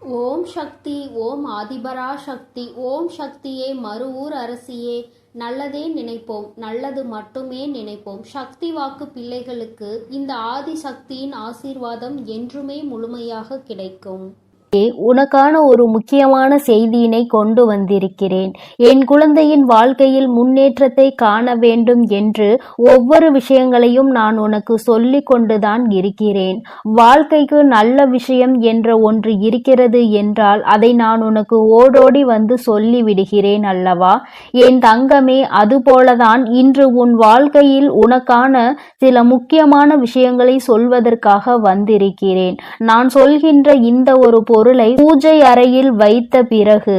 ஓம் சக்தி, ஓம் ஆதிபரா சக்தி, ஓம் சக்தியே, மறுவூர் அரசியே. நல்லதே நினைப்போம், நல்லது மட்டுமே நினைப்போம். சக்தி வாக்கு பிள்ளைகளுக்கு இந்த ஆதி சக்தியின் ஆசீர்வாதம் என்றுமே முழுமையாக கிடைக்கும். உனக்கான ஒரு முக்கியமான செய்தியினை கொண்டு வந்திருக்கிறேன். என் குழந்தையின் வாழ்க்கையில் முன்னேற்றத்தை காண வேண்டும் என்று ஒவ்வொரு விஷயங்களையும் நான் உனக்கு சொல்லி கொண்டுதான் இருக்கிறேன். வாழ்க்கைக்கு நல்ல விஷயம் என்ற ஒன்று இருக்கிறது என்றால் அதை நான் உனக்கு ஓடோடி வந்து சொல்லி விடுகிறேன் அல்லவா என் தங்கமே. அதுபோலதான் இன்று உன் வாழ்க்கையில் உனக்கான சில முக்கியமான விஷயங்களை சொல்வதற்காக வந்திருக்கிறேன். நான் சொல்கின்ற இந்த ஒரு பொருளை பூஜை அறையில் வைத்த பிறகு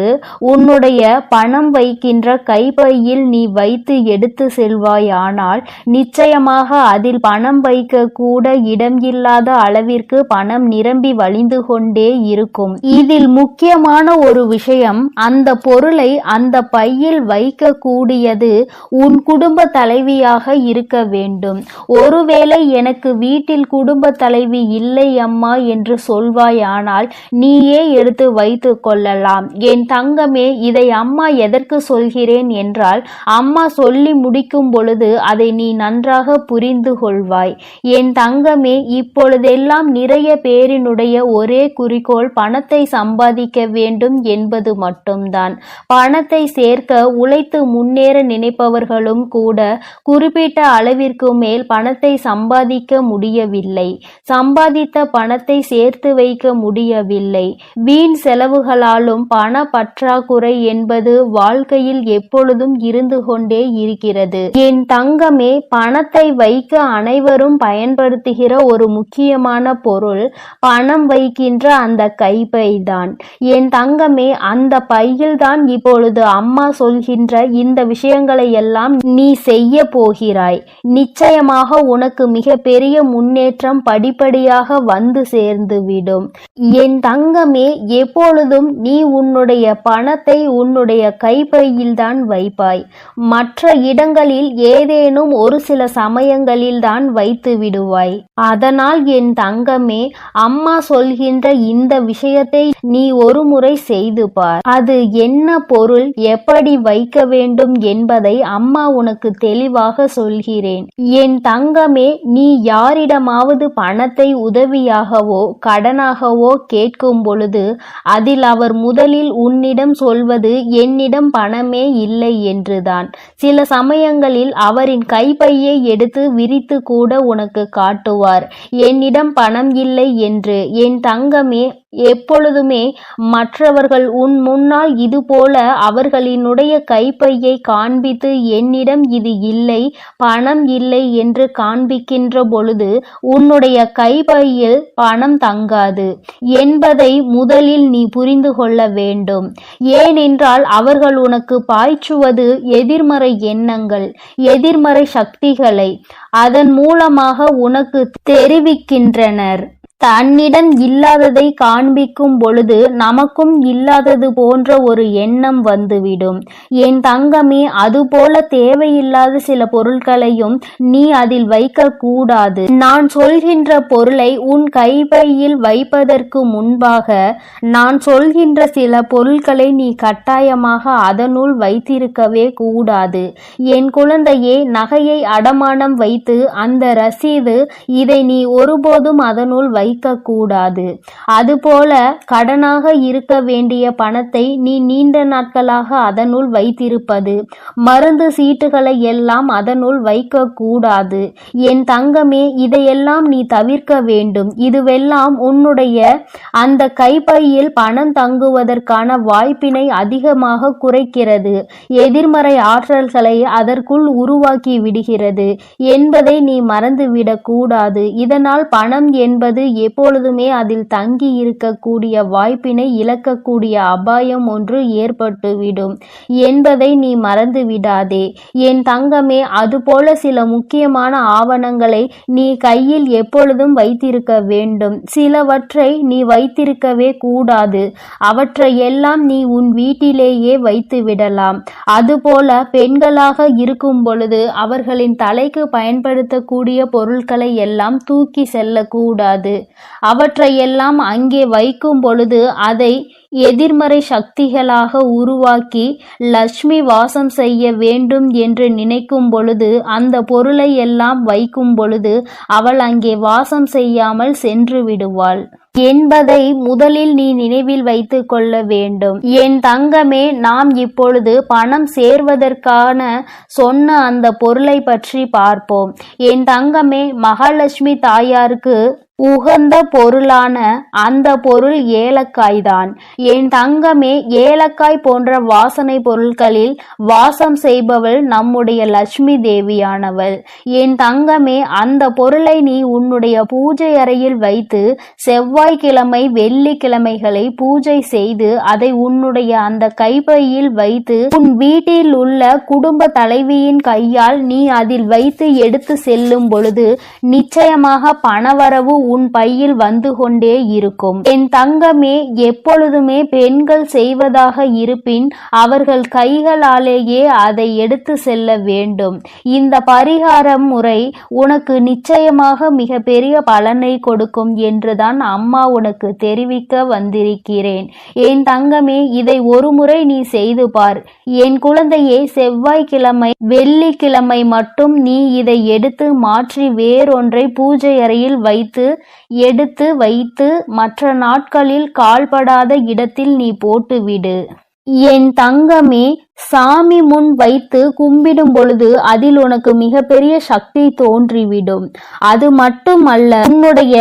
உன்னுடைய பணம் வைக்கின்ற கைப்பையில் நீ வைத்து எடுத்து செல்வாயானால் நிச்சயமாக அதில் பணம் வைக்க கூட இடம் இல்லாத அளவிற்கு பணம் நிரம்பி வழிந்து கொண்டே இருக்கும். இதில் முக்கியமான ஒரு விஷயம், அந்த பொருளை அந்த பையில் வைக்க கூடியது உன் குடும்ப தலைவியாக இருக்க வேண்டும். ஒருவேளை எனக்கு வீட்டில் குடும்ப தலைவி இல்லை அம்மா என்று சொல்வாயானால் நீயே எடுத்து வைத்து கொள்ளலாம். என் தங்கமே, இதை அம்மா எதற்கு சொல்கிறேன் என்றால், அம்மா சொல்லி முடிக்கும் பொழுது அதை நீ நன்றாக புரிந்து கொள்வாய். என் தங்கமே, இப்பொழுதெல்லாம் நிறைய பேரினுடைய ஒரே குறிக்கோள் பணத்தை சம்பாதிக்க வேண்டும் என்பது மட்டும்தான். பணத்தை சேர்க்க உழைத்து முன்னேற நினைப்பவர்களும் கூட குறிப்பிட்ட அளவிற்கு மேல் பணத்தை சம்பாதிக்க முடியவில்லை. சம்பாதித்த பணத்தை சேர்த்து வைக்க முடியவில்லை. வீண் செலவுகளாலும் பண பற்றாக்குறை என்பது வாழ்க்கையில் எப்பொழுதும் இருந்து கொண்டே இருக்கிறது. என் தங்கமே, பணத்தை வைக்க அனைவரும் பயன்படுத்துகிற ஒரு முக்கியமான பொருள் பணம் வைக்கின்ற அந்த கைப்பைதான். என் தங்கமே, அந்த பையில்தான் இப்பொழுது அம்மா சொல்கின்ற இந்த விஷயங்களை எல்லாம் நீ செய்ய போகிறாய். நிச்சயமாக உனக்கு மிக பெரிய முன்னேற்றம் படிப்படியாக வந்து சேர்ந்துவிடும். என் தங்கமே, எப்பொழுதும் நீ உன்னுடைய பணத்தை உன்னுடைய கைப்பையில்தான் வைப்பாய். மற்ற இடங்களில் ஏதேனும் ஒரு சில சமயங்களில் தான் வைத்து விடுவாய். அதனால் என் தங்கமே, அம்மா சொல்கின்ற இந்த விஷயத்தை நீ ஒரு முறை செய்து பார். அது என்ன பொருள், எப்படி வைக்க வேண்டும் என்பதை அம்மா உனக்கு தெளிவாக சொல்கிறேன். என் தங்கமே, நீ யாரிடமாவது பணத்தை உதவியாகவோ கடனாகவோ கேட்கும் பொழுது அதில் அவர் முதலில் உன்னிடம் சொல்வது என்னிடம் பணமே இல்லை என்றுதான். சில சமயங்களில் அவரின் கைப்பையை எடுத்து விரித்து கூட உனக்கு காட்டுவார், என்னிடம் பணம் இல்லை என்று. என் தங்கமே, எப்பொழுதுமே மற்றவர்கள் உன் முன்னால் இதுபோல அவர்களினுடைய கைப்பையை காண்பித்து என்னிடம் இது இல்லை, பணம் இல்லை என்று காண்பிக்கின்ற பொழுது உன்னுடைய கைப்பையில் பணம் தங்காது என்பதை முதலில் நீ புரிந்து கொள்ள வேண்டும். ஏனென்றால் அவர்கள் உனக்கு பாய்ச்சுவது எதிர்மறை எண்ணங்கள், எதிர்மறை சக்திகளை அதன் மூலமாக உனக்கு தெரிவிக்கின்றனர். தன்னிடம் இல்லாததை காண்பிக்கும் பொழுது நமக்கும் இல்லாதது போன்ற ஒரு எண்ணம் வந்துவிடும். என் தங்கமே, அதுபோல தேவையில்லாத சில பொருட்களையும் நீ அதில் வைக்க கூடாது. நான் சொல்கின்ற பொருளை உன் கைப்பையில் வைப்பதற்கு முன்பாக நான் சொல்கின்ற சில பொருட்களை நீ கட்டாயமாக அதனுள் வைத்திருக்கவே கூடாது. என் குழந்தையே, நகையை அடமானம் வைத்து அந்த ரசீது, இதை நீ ஒருபோதும் அதனுள் வைக்கக்கூடாது. அதுபோல கடனாக இருக்க வேண்டிய பணத்தை நீ நீண்ட நாட்களாக அதனுள் வைத்திருப்பது, மருந்து சீட்டுகளை எல்லாம் அதனுள் வைக்க கூடாது. என் தங்கமே, இதையெல்லாம் நீ தவிர்க்க வேண்டும். இதுவெல்லாம் உன்னுடைய அந்த கைப்பையில் பணம் தங்குவதற்கான வாய்ப்பினை அதிகமாக குறைக்கிறது, எதிர்மறை ஆற்றல்களை அதற்குள் உருவாக்கி விடுகிறது என்பதை நீ மறந்துவிடக் கூடாது. இதனால் பணம் என்பது எப்பொழுதுமே அதில் தங்கி இருக்கக்கூடிய வாய்ப்பினை இழக்கக்கூடிய அபாயம் ஒன்று ஏற்பட்டுவிடும் என்பதை நீ மறந்து விடாதே. என் தங்கமே, அதுபோல சில முக்கியமான ஆவணங்களை நீ கையில் எப்பொழுதும் வைத்திருக்க வேண்டும். சிலவற்றை நீ வைத்திருக்கவே கூடாது. அவற்றையெல்லாம் நீ உன் வீட்டிலேயே வைத்து விடலாம். அதுபோல பெண்களாக இருக்கும் பொழுது அவர்களின் தலைக்கு பயன்படுத்தக்கூடிய பொருட்களை எல்லாம் தூக்கி செல்லக்கூடாது. அவற்றையெல்லாம் அங்கே வைக்கும் பொழுது அதை எதிர்மறை சக்திகளாக உருவாக்கி லட்சுமி வாசம் செய்ய வேண்டும் என்று நினைக்கும் பொழுது அந்த பொருளை எல்லாம் வைக்கும் பொழுது அவள் அங்கே வாசம் செய்யாமல் சென்று விடுவாள் என்பதை முதலில் நீ நினைவில் வைத்து கொள்ள வேண்டும். என் தங்கமே, நாம் இப்பொழுது பணம் சேர்வதற்கான சொன்ன அந்த பொருளை பற்றி பார்ப்போம். என் தங்கமே, மகாலட்சுமி தாயாருக்கு உகந்த பொருளான அந்த பொருள் ஏலக்காய் தான். என் தங்கமே, ஏலக்காய் போன்ற வாசனை பொருட்களில் வாசம் செய்பவள் நம்முடைய லட்சுமி தேவியானவள். என் தங்கமே, அந்த பொருளை நீ உன்னுடைய பூஜை அறையில் வைத்து செவ்வாய்க்கிழமை வெள்ளிக்கிழமைகளை பூஜை செய்து அதை உன்னுடைய அந்த கைப்பையில் வைத்து உன் வீட்டில் உள்ள குடும்ப தலைவியின் கையால் நீ அதில் வைத்து எடுத்து செல்லும் பொழுது நிச்சயமாக பணவரவு உன் பையில் வந்து கொண்டே இருக்கும். என் தங்கமே, எப்பொழுதுமே பெண்கள் செய்வதாக இருப்பின் அவர்கள் கைகளாலேயே அதை எடுத்து செல்ல வேண்டும். இந்த பரிகார முறை உனக்கு நிச்சயமாக மிக பெரிய பலனை கொடுக்கும் என்றுதான் அம்மா உனக்கு தெரிவிக்க வந்திருக்கிறேன். என் தங்கமே, இதை ஒரு முறை நீ செய்து பார். என் குழந்தையே, செவ்வாய்க்கிழமை வெள்ளிக்கிழமை மட்டும் நீ இதை எடுத்து மாற்றி வேறொன்றை பூஜை அறையில் எடுத்து வைத்து மற்ற நாட்களில் கால்படாத இடத்தில் நீ போட்டுவிடு. என் தங்கமே, சாமி முன் வைத்து கும்பிடும் பொழுது அதில் உனக்கு மிகப்பெரிய சக்தி தோன்றிவிடும். அது மட்டுமல்ல, உன்னுடைய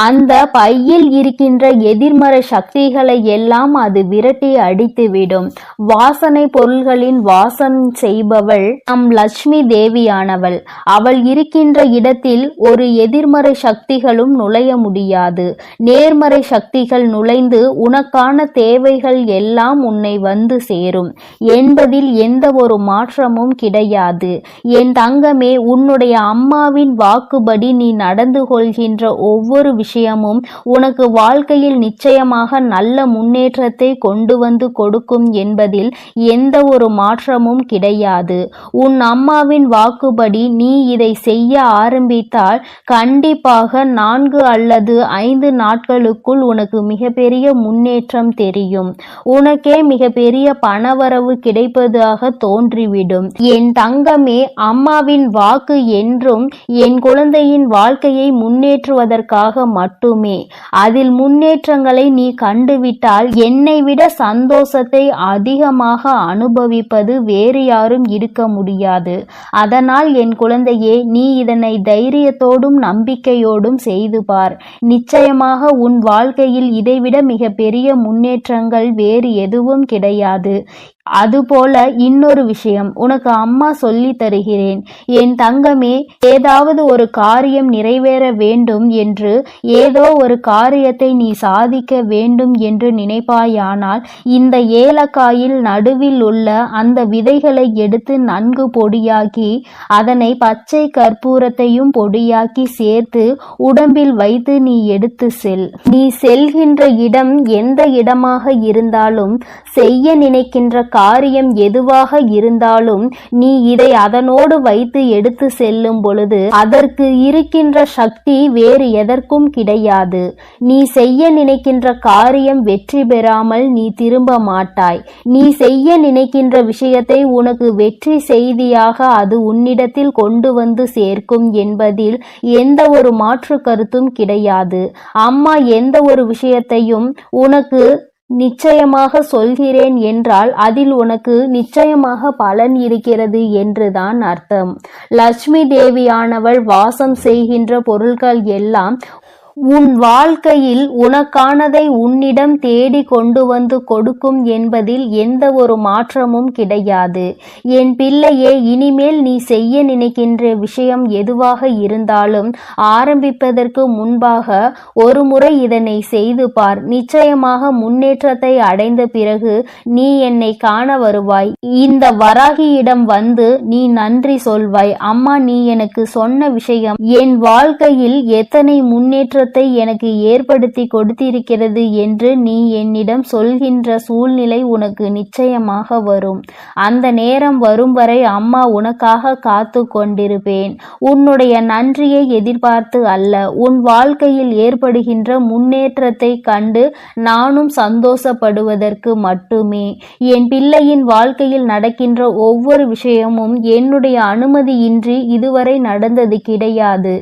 அந்த பையில் இருக்கின்ற எதிர்மறை சக்திகளை எல்லாம் அது விரட்டி அடித்துவிடும். வாசனை பொருள்களின் வாசம் செய்பவள் நம் லட்சுமி தேவியானவள். அவள் இருக்கின்ற இடத்தில் ஒரு எதிர்மறை சக்திகளும் நுழைய முடியாது. நேர்மறை சக்திகள் நுழைந்து உனக்கான தேவைகள் எல்லாம் உன்னை வந்து சேரும் என்பதில் எந்த ஒரு மாற்றமும் கிடையாது. என் தங்கமே, உன்னுடைய அம்மாவின் வாக்குப்படி நீ நடந்து கொள்கின்ற ஒவ்வொரு விஷயமும் உனக்கு வாழ்க்கையில் நிச்சயமாக நல்ல முன்னேற்றத்தை கொண்டு வந்து கொடுக்கும் என்பதில் எந்த ஒரு மாற்றமும் கிடையாது. உன் அம்மாவின் வாக்குப்படி நீ இதை செய்ய ஆரம்பித்தால் கண்டிப்பாக 4 அல்லது 5 நாட்களுக்குள் உனக்கு மிகப்பெரிய முன்னேற்றம் தெரியும். உனக்கே மிகப்பெரிய பணவரவு கிடைப்பதாக தோன்றிவிடும். என் தங்கமே, அம்மாவின் வாக்கு என்றும் என் குழந்தையின் வாழ்க்கையை முன்னேற்றுவதற்காக மட்டுமே. அதில் முன்னேற்றங்களை நீ கண்டுவிட்டால் என்னை விட சந்தோஷத்தை அதிகமாக அனுபவிப்பது வேறு யாரும் இருக்க முடியாது. அதனால் என் குழந்தையே, நீ இதனை தைரியத்தோடும் நம்பிக்கையோடும் செய்து பார். நிச்சயமாக உன் வாழ்க்கையில் இதைவிட மிக பெரிய முன்னேற்றங்கள் வேறு எதுவும் கிடையாது. அதுபோல இன்னொரு விஷயம் உனக்கு அம்மா சொல்லி தருகிறேன். என் தங்கமே, ஏதாவது ஒரு காரியம் நிறைவேற வேண்டும் என்று, ஏதோ ஒரு காரியத்தை நீ சாதிக்க வேண்டும் என்று நினைப்பாயானால் இந்த ஏலக்காயில் நடுவில் உள்ள அந்த விதைகளை எடுத்து நன்கு பொடியாக்கி அதனை பச்சை கற்பூரத்தையும் பொடியாக்கி சேர்த்து உடம்பில் வைத்து நீ எடுத்து செல். நீ செல்கின்ற இடம் எந்த இடமாக இருந்தாலும், செய்ய நினைக்கின்ற காரியம் எதுவாக இருந்தாலும், நீ இதை அதனோடு வைத்து எடுத்து செல்லும் பொழுது அதற்கு இருக்கின்ற சக்தி வேறு எதற்கும் கிடையாது. நீ செய்ய நினைக்கின்ற காரியம் வெற்றி பெறாமல் நீ திரும்ப மாட்டாய். நீ செய்ய நினைக்கின்ற விஷயத்தை உனக்கு வெற்றி செய்தியாக அது உன்னிடத்தில் கொண்டு வந்து சேர்க்கும் என்பதில் எந்த ஒரு மாற்று கருத்தும் கிடையாது. அம்மா எந்த ஒரு விஷயத்தையும் உனக்கு நிச்சயமாக சொல்கிறேன் என்றால் அதில் உனக்கு நிச்சயமாக பலன் இருக்கிறது என்றுதான் அர்த்தம். லட்சுமி தேவியானவள் வாசம் செய்கின்ற பொருட்கள் எல்லாம் உன் வாழ்க்கையில் உனக்கானதை உன்னிடம் தேடி கொண்டு வந்து கொடுக்கும் என்பதில் எந்த ஒரு மாற்றமும் கிடையாது. என் பிள்ளையே, இனிமேல் நீ செய்ய நினைக்கின்ற விஷயம் எதுவாக இருந்தாலும் ஆரம்பிப்பதற்கு முன்பாக ஒரு முறை இதனை செய்து பார். நிச்சயமாக முன்னேற்றத்தை அடைந்த பிறகு நீ என்னை காண வருவாய். இந்த வராகியிடம் வந்து நீ நன்றி சொல்வாய். அம்மா, நீ எனக்கு சொன்ன விஷயம் என் வாழ்க்கையில் எத்தனை முன்னேற்ற முன்னேற்றத்தை எனக்கு ஏற்படுத்தி கொடுத்திருக்கிறது என்று நீ என்னிடம் சொல்கின்ற சூழ்நிலை உனக்கு நிச்சயமாக வரும். அந்த நேரம் வரும் வரை அம்மா உனக்காக காத்து கொண்டிருப்பேன். உன்னுடைய நன்றியை எதிர்பார்த்து அல்ல, உன் வாழ்க்கையில் ஏற்படுகின்ற முன்னேற்றத்தை கண்டு நானும் சந்தோஷப்படுவதற்கு மட்டுமே. என் பிள்ளையின் வாழ்க்கையில் நடக்கின்ற ஒவ்வொரு விஷயமும் என்னுடைய அனுமதியின்றி இதுவரை நடந்தது கிடையாது.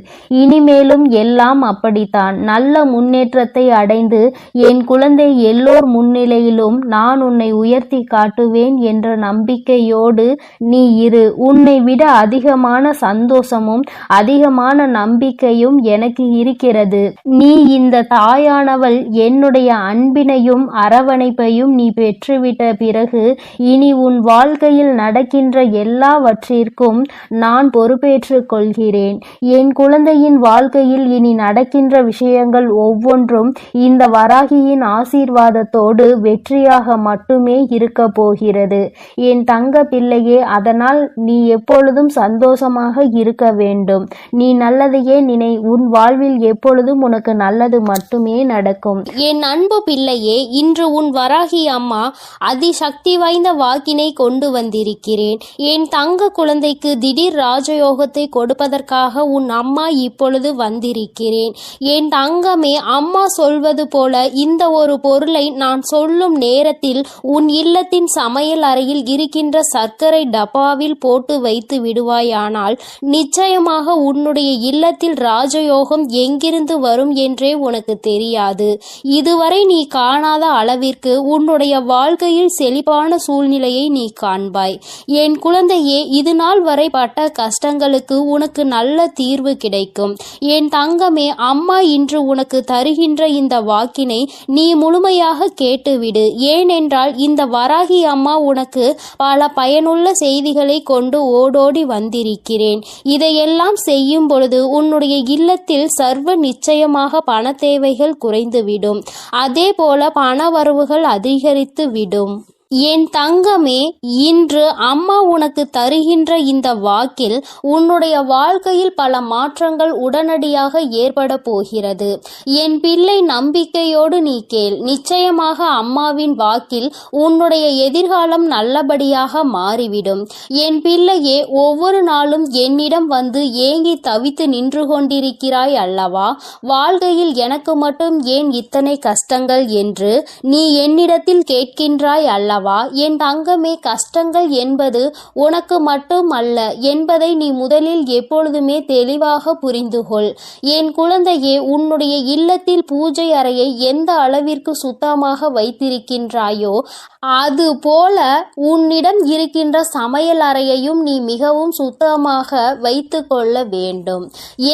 இனிமேலும் எல்லாம் அப்படித்தான். நல்ல முன்னேற்றத்தை அடைந்து என் குழந்தை எல்லோர் முன்னிலையிலும் நான் உன்னை உயர்த்தி காட்டுவேன் என்ற நம்பிக்கையோடு நீ இரு. உன்னை விட அதிகமான சந்தோஷமும் அதிகமான நம்பிக்கையும் எனக்கு இருக்கிறது. நீ இந்த தாயானவள் என்னுடைய அன்பினையும் அரவணைப்பையும் நீ பெற்றுவிட்ட பிறகு இனி உன் வாழ்க்கையில் நடக்கின்ற எல்லாவற்றிற்கும் நான் பொறுப்பேற்றுக் கொள்கிறேன். என் குழந்தையின் வாழ்க்கையில் இனி நடக்கின்ற விஷயங்கள் ஒவ்வொன்றும் இந்த வராகியின் ஆசீர்வாதத்தோடு வெற்றியாக மட்டுமே இருக்க போகிறது என் தங்க பிள்ளையே. அதனால் நீ எப்பொழுதும் சந்தோஷமாக இருக்க வேண்டும். நீ நல்லதையே நினை. உன் வாழ்வில் எப்பொழுதும் உனக்கு நல்லது மட்டுமே நடக்கும். என் அன்பு பிள்ளையே, இன்று உன் வராகி அம்மா அதிசக்தி வாய்ந்த வாக்கினை கொண்டு வந்திருக்கிறேன். என் தங்க குழந்தைக்கு திடீர் ராஜயோகத்தை கொடுப்பதற்காக உன் அம்மா இப்பொழுது வந்திருக்கிறேன். என் தங்கமே, அம்மா சொல்வது போல இந்த ஒரு பொருளை நான் சொல்லும் நேரத்தில் உன் இல்லத்தின் சமையல் அறையில் இருக்கின்ற சர்க்கரை டப்பாவில் போட்டு வைத்து விடுவாயானால் நிச்சயமாக உன்னுடைய இல்லத்தில் ராஜயோகம் எங்கிருந்து வரும் என்றே உனக்கு தெரியாது. இதுவரை நீ காணாத அளவிற்கு உன்னுடைய வாழ்க்கையில் செழிப்பான சூழ்நிலையை நீ காண்பாய். என் குழந்தையே, இது நாள் வரை பட்ட கஷ்டங்களுக்கு உனக்கு நல்ல தீர்வு கிடைக்கும். என் தங்கமே, அம்மா இன்று உனக்கு தருகின்ற இந்த வாக்கினை நீ முழுமையாக கேட்டுவிடு. ஏனென்றால் இந்த வராகி அம்மா உனக்கு பல பயனுள்ள செய்திகளை கொண்டு ஓடோடி வந்திருக்கிறேன். இதையெல்லாம் செய்யும் பொழுது உன்னுடைய இல்லத்தில் சர்வ நிச்சயமாக பண தேவைகள் குறைந்துவிடும். அதே போல பண வரவுகள் அதிகரித்து விடும். என் தங்கமே, இன்று அம்மா உனக்கு தருகின்ற இந்த வாக்கில் உன்னுடைய வாழ்க்கையில் பல மாற்றங்கள் உடனடியாக ஏற்பட போகிறது. என் பிள்ளை, நம்பிக்கையோடு நீ கேள். நிச்சயமாக அம்மாவின் வாக்கில் உன்னுடைய எதிர்காலம் நல்லபடியாக மாறிவிடும். என் பிள்ளையே, ஒவ்வொரு நாளும் என்னிடம் வந்து ஏங்கி தவித்து நின்று கொண்டிருக்கிறாய் அல்லவா? வாழ்க்கையில் எனக்கு மட்டும் ஏன் இத்தனை கஷ்டங்கள் என்று நீ என்னிடத்தில் கேட்கின்றாய் அல்லவா? என் தங்கமே, கஷ்டங்கள் என்பது உனக்கு மட்டும் அல்ல என்பதை நீ முதலில் எப்பொழுதுமே தெளிவாக புரிந்துகொள். என் குழந்தையே, உன்னுடைய இல்லத்தில் பூஜை அறையை எந்த அளவிற்கு சுத்தமாக வைத்திருக்கின்றாயோ அது போல உன்னிடம் இருக்கின்ற சமையல் அறையையும் நீ மிகவும் சுத்தமாக வைத்து கொள்ள வேண்டும்.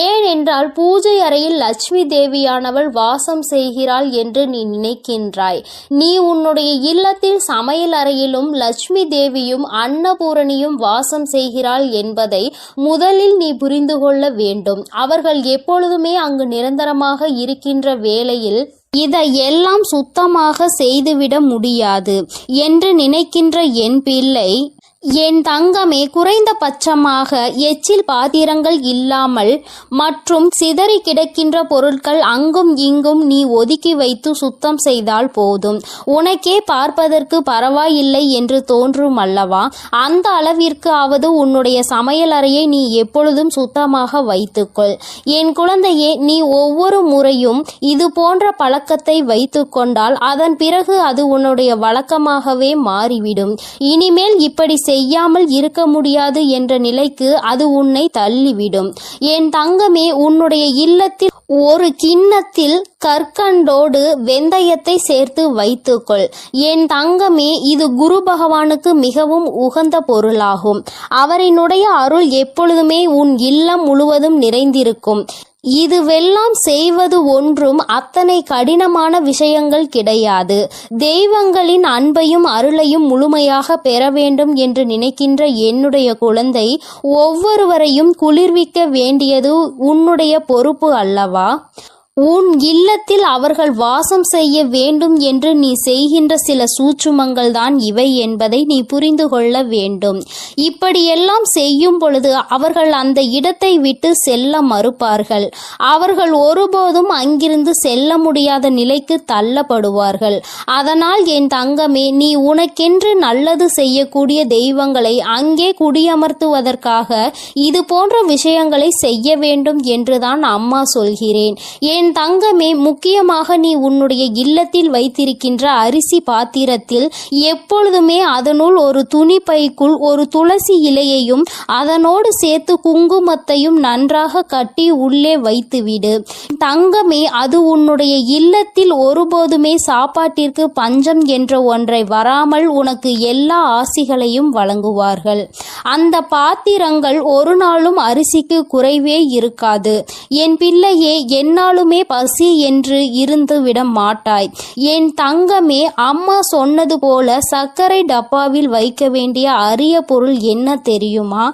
ஏனென்றால் பூஜை அறையில் லட்சுமி தேவியானவள் வாசம் செய்கிறாள் என்று நீ நினைக்கின்றாய். நீ உன்னுடைய இல்லத்தில் சமையல் அறையிலும் லட்சுமி தேவியும் அன்னபூரணியும் வாசம் செய்கிறாள் என்பதை முதலில் நீ புரிந்து கொள்ள வேண்டும். அவர்கள் எப்பொழுதுமே அங்கு நிரந்தரமாக இருக்கின்ற வேளையில் இதையெல்லாம் சுத்தமாக செய்துவிட முடியாது என்று நினைக்கின்ற என் பிள்ளை, என் தங்கமே, குறைந்தபட்சமாக எச்சில் பாத்திரங்கள் இல்லாமல் மற்றும் சிதறி கிடக்கின்ற பொருட்கள் அங்கும் இங்கும் நீ ஒதுக்கி வைத்து சுத்தம் செய்தால் போதும். உனக்கே பார்ப்பதற்கு பரவாயில்லை என்று தோன்றும் அல்லவா? அந்த அளவிற்கு ஆவது உன்னுடைய சமையல் அறையை நீ எப்பொழுதும் சுத்தமாக வைத்துக்கொள். என் குழந்தையே, நீ ஒவ்வொரு முறையும் இது போன்ற பழக்கத்தை வைத்து கொண்டால் அதன் பிறகு அது உன்னுடைய வழக்கமாகவே மாறிவிடும். இனிமேல் இப்படி செய்யாமல் இருக்க முடியாது என்ற நிலைக்கு அது உன்னை தள்ளிவிடும். என் தங்கமே, உன்னுடைய இல்லத்தில் ஒரு கிண்ணத்தில் கற்கண்டோடு வெந்தயத்தை சேர்த்து வைத்துக்கொள். என் தங்கமே, இது குரு பகவானுக்கு மிகவும் உகந்த பொருளாகும். அவரினுடைய அருள் எப்பொழுதுமே உன் இல்லம் முழுவதும் நிறைந்திருக்கும். இதுவெல்லாம் செய்வது ஒன்றும் அத்தனை கடினமான விஷயங்கள் கிடையாது. தெய்வங்களின் அன்பையும் அருளையும் முழுமையாக பெற வேண்டும் என்று நினைக்கின்ற என்னுடைய குழந்தை, ஒவ்வொருவரையும் குளிர்விக்க வேண்டியது உன்னுடைய பொறுப்பு அல்லவா? உன் இல்லத்தில் அவர்கள் வாசம் செய்ய வேண்டும் என்று நீ செய்கின்ற சில சூட்சுமங்கள் தான் இவை என்பதை நீ புரிந்து கொள்ள வேண்டும். இப்படியெல்லாம் செய்யும் பொழுது அவர்கள் அந்த இடத்தை விட்டு செல்ல மறுப்பார்கள். அவர்கள் ஒருபோதும் அங்கிருந்து செல்ல முடியாத நிலைக்கு தள்ளப்படுவார்கள். அதனால் என் தங்கமே, நீ உனக்கென்று நல்லது செய்யக்கூடிய தெய்வங்களை அங்கே குடியமர்த்துவதற்காக இது போன்ற விஷயங்களை செய்ய வேண்டும் என்றுதான் அம்மா சொல்கிறேன். என் தங்கமே, முக்கியமாக நீ உன்னுடைய இல்லத்தில் வைத்திருக்கின்ற அரிசி பாத்திரத்தில் எப்பொழுதுமே அதனுள் ஒரு துணி பைக்குள் ஒரு துளசி இலையையும் அதனோடு சேர்த்து குங்குமத்தையும் நன்றாக கட்டி உள்ளே வைத்துவிடு. தங்கமே, அது உன்னுடைய இல்லத்தில் ஒருபோதுமே சாப்பாட்டிற்கு பஞ்சம் என்ற ஒன்றை வராமல் உனக்கு எல்லா ஆசிகளையும் வழங்குவார்கள். அந்த பாத்திரங்கள் ஒரு நாளும் அரிசிக்கு குறைவே இருக்காது. என் பிள்ளையே, என்னாலுமே பசி என்று இருந்து விட மாட்டாய். என் தங்கமே, அம்மா சொன்னது போல சர்க்கரை டப்பாவில் வைக்க வேண்டிய அரிய பொருள் என்ன தெரியுமா?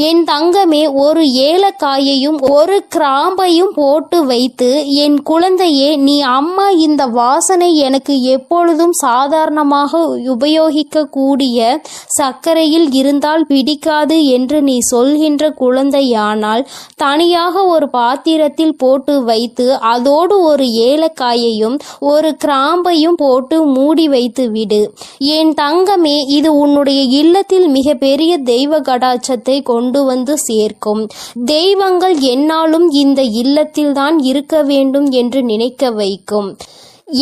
என் தங்கமே, ஒரு ஏலக்காயையும் ஒரு கிராம்பையும் போட்டு வைத்து, என் குழந்தையே, நீ அம்மா இந்த வாசனை எனக்கு எப்பொழுதும் சாதாரணமாக உபயோகிக்க கூடிய சர்க்கரையில் இருந்தால் பிடிக்காது என்று நீ சொல்கின்ற குழந்தையானால் தனியாக ஒரு பாத்திரத்தில் போட்டு வைத்து அதோடு ஒரு ஏலக்காயையும் ஒரு கிராம்பையும் போட்டு மூடி வைத்து விடு. என் தங்கமே, இது உன்னுடைய இல்லத்தில் மிக பெரிய தெய்வ கடாட்சத்தை கொண்டு வந்து சேர்க்கும். தெய்வங்கள் என்னாலும் இந்த இல்லத்தில்தான் இருக்க வேண்டும் என்று நினைக்க வைக்கும்.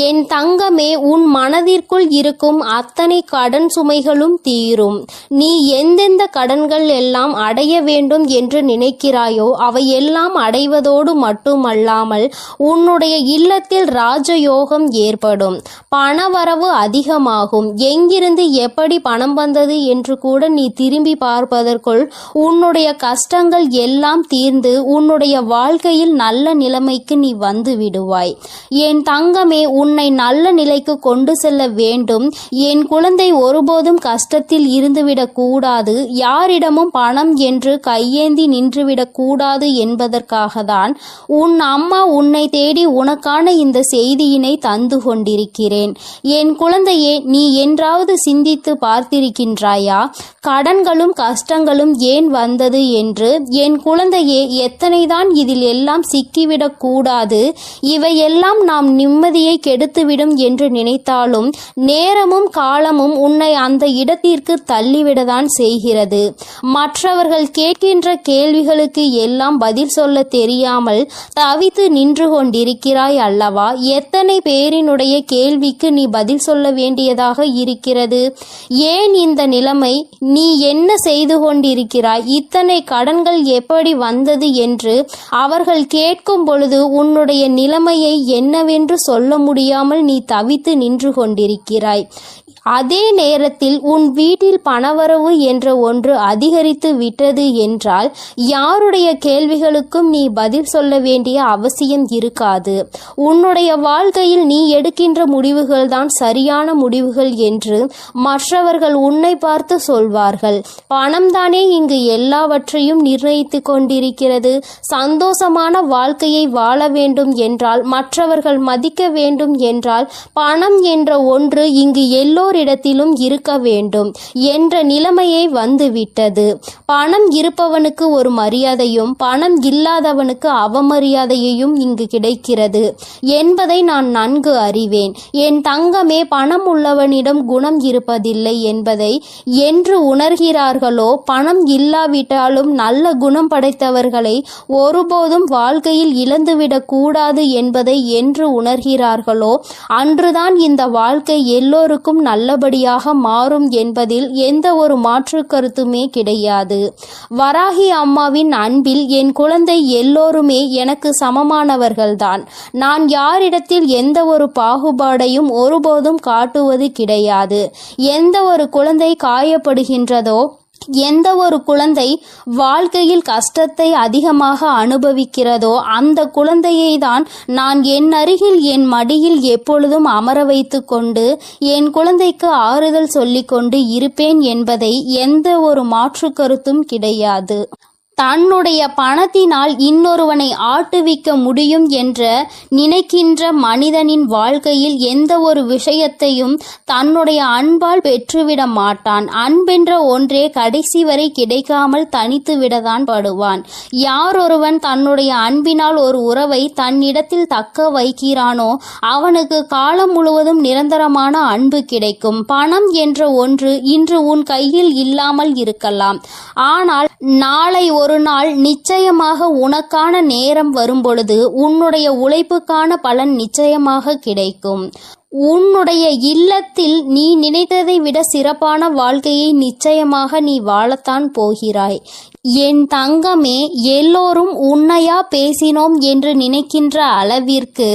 என் தங்கமே, உன் மனதிற்குள் இருக்கும் அத்தனை கடன் சுமைகளும் தீரும். நீ எந்தெந்த கடன்கள் எல்லாம் அடைய வேண்டும் என்று நினைக்கிறாயோ அவையெல்லாம் அடைவதோடு மட்டுமல்லாமல் உன்னுடைய இல்லத்தில் ராஜயோகம் ஏற்படும். பணவரவு அதிகமாகும். எங்கிருந்து எப்படி பணம் வந்தது என்று கூட நீ திரும்பி பார்ப்பதற்குள் உன்னுடைய கஷ்டங்கள் எல்லாம் தீர்ந்து உன்னுடைய வாழ்க்கையில் நல்ல நிலைமைக்கு நீ வந்து விடுவாய். என் தங்கமே, உன்னை நல்ல நிலைக்கு கொண்டு செல்ல வேண்டும். என் குழந்தை ஒருபோதும் கஷ்டத்தில் இருந்துவிடக் கூடாது. யாரிடமும் பணம் என்று கையேந்தி நின்றுவிடக் கூடாது என்பதற்காக தான் உன் அம்மா உன்னை தேடி உனக்கான இந்த செய்தியினை தந்து கொண்டிருக்கிறேன். என் குழந்தையே, நீ என்றாவது சிந்தித்து பார்த்திருக்கின்றாயா? கடன்களும் கஷ்டங்களும் ஏன் வந்தது என்று? என் குழந்தையே, எத்தனைதான் இதில் எல்லாம் சிக்கிவிடக் கூடாது. இவையெல்லாம் நாம் நிம்மதியை கெடுத்துவிடும் என்று நினைத்தாலும் நேரமும் காலமும் உன்னை அந்த இடத்திற்கு தள்ளிவிடதான் செய்கிறது. மற்றவர்கள் கேட்கின்ற கேள்விகளுக்கு எல்லாம் பதில் சொல்ல தெரியாமல் தவித்து நின்று கொண்டிருக்கிறாய் அல்லவா? எத்தனை பேரினுடைய கேள்விக்கு நீ பதில் சொல்ல வேண்டியதாக இருக்கிறது? ஏன் இந்த நிலைமை? நீ என்ன செய்து கொண்டிருக்கிறாய்? இத்தனை கடன்கள் எப்படி வந்தது என்று அவர்கள் கேட்கும் பொழுது உன்னுடைய நிலைமையை என்னவென்று சொல்ல முடியாமல் நீ தவித்து நின்று கொண்டிருக்கிறாய். அதே நேரத்தில் உன் வீட்டில் பணவரவு என்ற ஒன்று அதிகரித்து விட்டது என்றால் யாருடைய கேள்விகளுக்கும் நீ பதில் சொல்ல வேண்டிய அவசியம் இருக்காது. உன்னுடைய வாழ்க்கையில் நீ எடுக்கின்ற முடிவுகள் தான் சரியான முடிவுகள் என்று மற்றவர்கள் உன்னை பார்த்து சொல்வார்கள். பணம் தானே இங்கு எல்லாவற்றையும் நிர்ணயித்து கொண்டிருக்கிறது. சந்தோஷமான வாழ்க்கையை வாழ வேண்டும் என்றால், மற்றவர்கள் மதிக்க வேண்டும் என்றால், பணம் என்ற ஒன்று இங்கு இடத்திலும் இருக்க வேண்டும் என்ற நிலைமையை வந்துவிட்டது. பணம் இருப்பவனுக்கு ஒரு மரியாதையும் பணம் இல்லாதவனுக்கு அவமரியாதையையும் இங்கு கிடைக்கிறது என்பதை நான் நன்கு அறிவேன். என் தங்கமே, பணம் உள்ளவனிடம் குணம் இருப்பதில்லை என்பதை என்று உணர்கிறார்களோ, பணம் இல்லாவிட்டாலும் நல்ல குணம் படைத்தவர்களை ஒருபோதும் வாழ்க்கையில் இழந்துவிடக் கூடாது என்பதை என்று உணர்கிறார்களோ அன்றுதான் இந்த வாழ்க்கை எல்லோருக்கும் நல்லபடியாக மாறும் என்பதில் எந்த ஒரு மாற்று கருத்துமே கிடையாது. வராகி அம்மாவின் அன்பில் என் குழந்தை எல்லோருமே எனக்கு சமமானவர்கள்தான். நான் யாரிடத்தில் எந்த ஒரு பாகுபாடையும் ஒருபோதும் காட்டுவது கிடையாது. எந்த ஒரு குழந்தை காயப்படுகின்றதோ, எந்த ஒரு குழந்தை வாழ்க்கையில் கஷ்டத்தை அதிகமாக அனுபவிக்கிறதோ அந்த குழந்தையை தான் நான் என் அருகில் என் மடியில் எப்பொழுதும் அமர வைத்து கொண்டு என் குழந்தைக்கு ஆறுதல் சொல்லிக்கொண்டு இருப்பேன் என்பதை எந்த ஒரு மாற்று கருத்தும் கிடையாது. தன்னுடைய பணத்தினால் இன்னொருவனை ஆட்டுவிக்க முடியும் என்ற நினைக்கின்ற மனிதனின் வாழ்க்கையில் எந்த ஒரு விஷயத்தையும் தன்னுடைய அன்பால் பெற்றுவிட மாட்டான். அன்பென்ற ஒன்றே கடைசி வரை கிடைக்காமல் தனித்து விடத்தான் படுவான். யார் ஒருவன் தன்னுடைய அன்பினால் ஒரு உறவை தன்னிடத்தில் தக்க வைக்கிறானோ அவனுக்கு காலம் முழுவதும் நிரந்தரமான அன்பு கிடைக்கும். பணம் என்ற ஒன்று இன்று உன் கையில் இல்லாமல் இருக்கலாம், ஆனால் நாளை ஒரு நாள் நிச்சயமாக உனக்கான நேரம் வரும்பொழுது உன்னுடைய உழைப்புக்கான பலன் நிச்சயமாக கிடைக்கும். உன்னுடைய இல்லத்தில் நீ நினைத்ததை விட சிறப்பான வாழ்க்கையை நிச்சயமாக நீ வாழத்தான் போகிறாய். என் தங்கமே, எல்லோரும் உன்னையா பேசினோம் என்று நினைக்கின்ற அளவிற்கு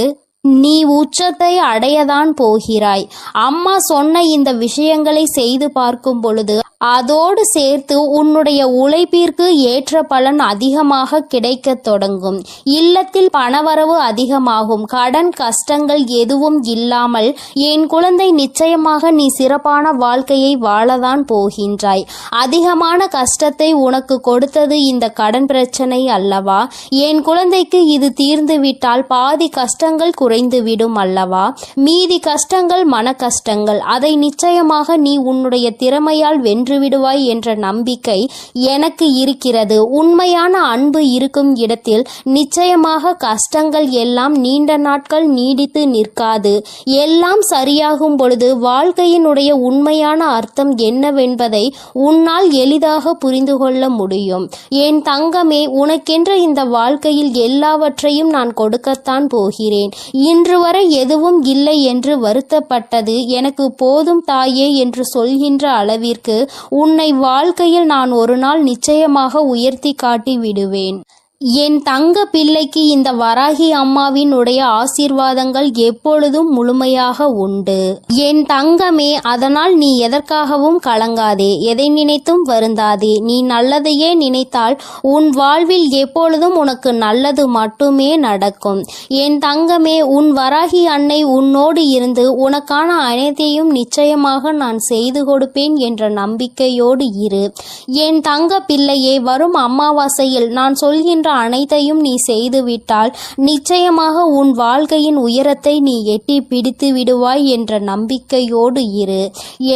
நீ உச்சத்தை அடையதான் போகிறாய். அம்மா சொன்ன இந்த விஷயங்களை செய்து பார்க்கும் பொழுது அதோடு சேர்த்து உன்னுடைய உழைப்பிற்கு ஏற்ற பலன் அதிகமாக கிடைக்கத் தொடங்கும். இல்லத்தில் பணவரவு அதிகமாகும். கடன் கஷ்டங்கள் எதுவும் இல்லாமல் என் குழந்தை நிச்சயமாக நீ சிறப்பான வாழ்க்கையை வாழதான் போகின்றாய். அதிகமான கஷ்டத்தை உனக்கு கொடுத்தது இந்த கடன் பிரச்சனை அல்லவா? என் குழந்தைக்கு இது தீர்ந்துவிட்டால் பாதி கஷ்டங்கள் குறைந்துவிடும் அல்லவா? மீதி கஷ்டங்கள் மன கஷ்டங்கள். அதை நிச்சயமாக நீ உன்னுடைய திறமையால் வென்று விடுவாய் என்ற நம்பிக்கை எனக்கு இருக்கிறது. உண்மையான அன்பு இருக்கும் இடத்தில் நிச்சயமாக கஷ்டங்கள் எல்லாம் நீண்ட நாட்கள் நீடித்து நிற்காது. எல்லாம் சரியாகும் பொழுது வாழ்க்கையினுடைய உண்மையான அர்த்தம் என்னவென்பதை உன்னால் எளிதாக புரிந்து கொள்ள முடியும். என் தங்கமே, உனக்கென்ற இந்த வாழ்க்கையில் எல்லாவற்றையும் நான் கொடுக்கத்தான் போகிறேன். இன்று வரை எதுவும் இல்லை என்று வருத்தப்பட்டது எனக்கு போதும் தாயே என்று சொல்கின்ற அளவிற்கு உன்னை வாழ்க்கையில் நான் ஒரு நாள் நிச்சயமாக உயர்த்தி காட்டி விடுவேன். என் தங்க பிள்ளைக்கு இந்த வராகி அம்மாவின் உடைய ஆசீர்வாதங்கள் எப்பொழுதும் முழுமையாக உண்டு. என் தங்கமே, அதனால் நீ எதற்காகவும் கலங்காதே, எதை நினைத்தும் வருந்தாதே. நீ நல்லதையே நினைத்தால் உன் வாழ்வில் எப்பொழுதும் உனக்கு நல்லது மட்டுமே நடக்கும். என் தங்கமே, உன் வராகி அன்னை உன்னோடு இருந்து உனக்கான அனைத்தையும் நிச்சயமாக நான் செய்து கொடுப்பேன் என்ற நம்பிக்கையோடு இரு. என் தங்க பிள்ளையே, வரும் அமாவாசையில் நான் சொல்கின்ற அனைத்தையும் நீ செய்துவிட்டால் நிச்சயமாக உன் வாழ்க்கையின் உயரத்தை நீ எட்டி பிடித்து விடுவாய் என்ற நம்பிக்கையோடு இரு.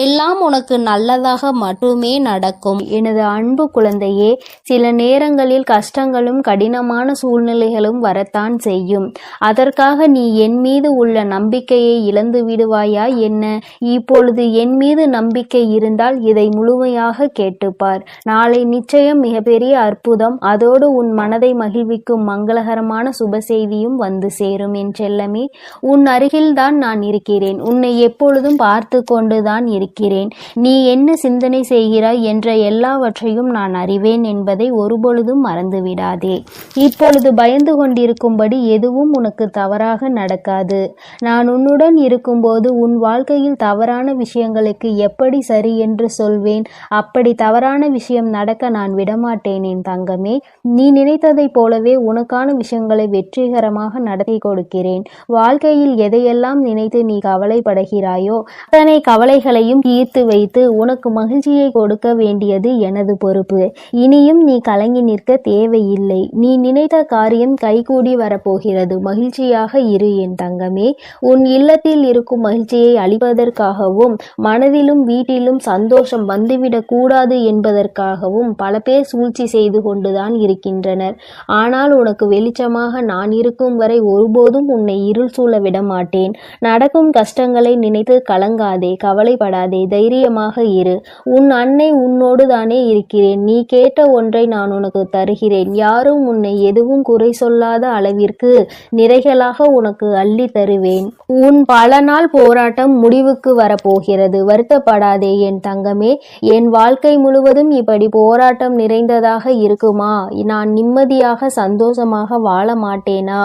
எல்லாம் உனக்கு நல்லதாக மட்டுமே நடக்கும். எனது அன்பு குழந்தையே, சில நேரங்களில் கஷ்டங்களும் கடினமான சூழ்நிலைகளும் வரத்தான் செய்யும். அதற்காக நீ என் மீது உள்ள நம்பிக்கையை இழந்து விடுவாயா என்ன? இப்பொழுது என் மீது நம்பிக்கை இருந்தால் இதை முழுமையாக கேட்டுப்பார். நாளை நிச்சயம் மிகப்பெரிய அற்புதம், அதோடு உன் மனதை மகிழ்விக்கும் மங்களகரமான சுப செய்தியும் வந்து சேரும். என் செல்லமே, உன் அருகில்தான் நான் இருக்கிறேன். உன்னை எப்பொழுதும் பார்த்து கொண்டுதான் இருக்கிறேன். நீ என்ன சிந்தனை செய்கிறாய் என்ற எல்லாவற்றையும் நான் அறிவேன் என்பதை ஒருபொழுதும் மறந்துவிடாதே. இப்பொழுது பயந்து கொண்டிருக்கும்படி எதுவும் உனக்கு தவறாக நடக்காது. நான் உன்னுடன் இருக்கும்போது உன் வாழ்க்கையில் தவறான விஷயங்களுக்கு எப்படி சரி என்று சொல்வேன்? அப்படி தவறான விஷயம் நடக்க நான் விடமாட்டேன். என் தங்கமே, நீ நினைத்ததை போலவே உனக்கான விஷயங்களை வெற்றிகரமாக நடத்தி கொடுக்கிறேன். வாழ்க்கையில் எதையெல்லாம் நினைத்து நீ கவலைப்படுகிறாயோ அத்தனை கவலைகளையும் தீர்த்து வைத்து உனக்கு மகிழ்ச்சியை கொடுக்க வேண்டியது எனது பொறுப்பு. இனியும் நீ கலங்கி நிற்க தேவையில்லை. நீ நினைத்த காரியம் கைகூடி வரப்போகிறது. மகிழ்ச்சியாக இரு என் தங்கமே. உன் இல்லத்தில் இருக்கும் மகிழ்ச்சியை அளிப்பதற்காகவும் மனதிலும் வீட்டிலும் சந்தோஷம் வந்துவிடக் கூடாது என்பதற்காகவும் பல பேர் சூழ்ச்சி செய்து கொண்டுதான் இருக்கின்றனர். ஆனால் உனக்கு வெளிச்சமாக நான் இருக்கும் வரை ஒருபோதும் உன்னை இருள் சூழ விட மாட்டேன். நடக்கும் கஷ்டங்களை நினைத்து கலங்காதே, கவலைப்படாதே, தைரியமாக இரு. உன் அன்னை உன்னோடு தானே இருக்கிறேன். நீ கேட்ட ஒன்றை நான் உனக்கு தருகிறேன். யாரும் உன்னை எதுவும் குறை சொல்லாத அளவிற்கு நிறைகளாக உனக்கு அள்ளி தருவேன். உன் பல நாள் போராட்டம் முடிவுக்கு வரப்போகிறது. வருத்தப்படாதே என் தங்கமே. என் வாழ்க்கை முழுவதும் இப்படி போராட்டம் நிறைந்ததாக இருக்குமா? நான் நிம்மதி நிம்மதியாக சந்தோஷமாக வாழ மாட்டேனா?